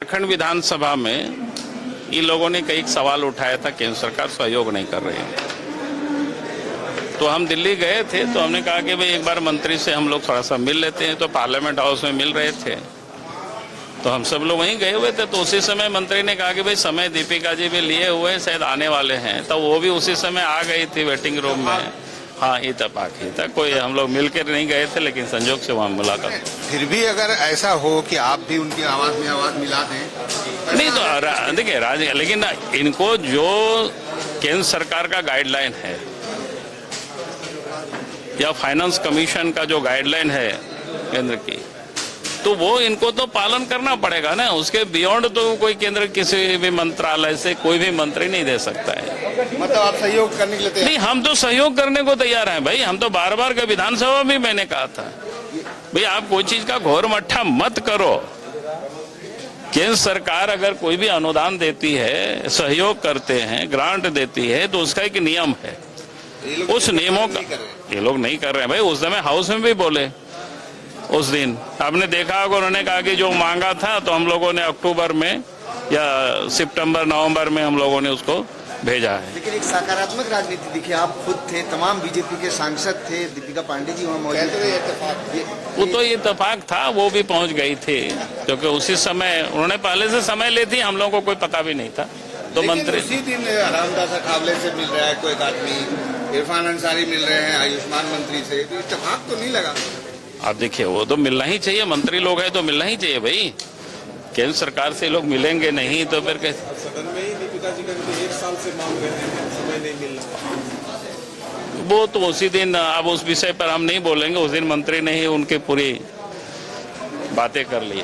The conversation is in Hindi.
झारखंड विधानसभा में इन लोगों ने कई सवाल उठाया था, केंद्र सरकार सहयोग नहीं कर रही है। तो हम दिल्ली गए थे, तो हमने कहा कि भाई एक बार मंत्री से हम लोग थोड़ा सा मिल लेते हैं। तो पार्लियामेंट हाउस में मिल रहे थे, तो हम सब लोग वहीं गए हुए थे। तो उसी समय मंत्री ने कहा कि भाई समय दीपिका जी भी लिए हुए हैं, शायद आने वाले हैं। तो वो भी उसी समय आ गई थी वेटिंग रूम में। हाँ, इत्तेफाक ही था, कोई हम लोग मिलकर नहीं गए थे, लेकिन संजोग से वहाँ मुलाकात। फिर भी अगर ऐसा हो कि आप भी उनकी आवाज में आवाज मिला दें, नहीं तो देखिए लेकिन इनको जो केंद्र सरकार का गाइडलाइन है या फाइनेंस कमीशन का जो गाइडलाइन है केंद्र की, तो वो इनको तो पालन करना पड़ेगा ना। उसके बियॉन्ड तो कोई केंद्र किसी भी मंत्रालय से कोई भी मंत्री नहीं दे सकता है। मतलब आप सहयोग करने के लिए नहीं, हम तो सहयोग करने को तैयार हैं भाई। हम तो बार बार के विधानसभा में मैंने कहा था, भाई आप कोई चीज का घोर मट्ठा मत करो। केंद्र सरकार अगर कोई भी अनुदान देती है, सहयोग करते हैं, ग्रांट देती है, तो उसका एक नियम है। उस नियमों का ये लोग नहीं कर रहे हैं भाई। उस समय हाउस में भी बोले, उस दिन आपने देखा होगा, उन्होंने कहा कि जो मांगा था तो हम लोगों ने अक्टूबर में या सितंबर नवंबर में हम लोगों ने उसको भेजा है। लेकिन एक सकारात्मक राजनीति दिखी। आप खुद थे, तमाम बीजेपी के सांसद थे, दीपिका पांडे जी वहाँ मौजूद थे। वो तो ये इत्तेफाक था, वो भी पहुंच गई थी, क्योंकि उसी समय उन्होंने पहले से समय ली थी, हम लोगों को कोई पता भी नहीं था। तो मंत्री उसी दिन रामदास अठावले से मिल रहा है कोई आदमी, इरफान अंसारी मिल रहे हैं आयुष्मान मंत्री से, तो इत्तेफाक तो नहीं लगा। आप देखिए, वो तो मिलना ही चाहिए, मंत्री लोग हैं तो मिलना ही चाहिए भाई। केंद्र सरकार से लोग मिलेंगे नहीं तो फिर कैसे? सदन में ही दीपिका जी का भी 1 साल से मांग रहे हैं, समय नहीं मिल रहा। वो तो उसी दिन, अब उस विषय पर हम नहीं बोलेंगे। उस दिन मंत्री ने ही उनकी पूरी बातें कर ली।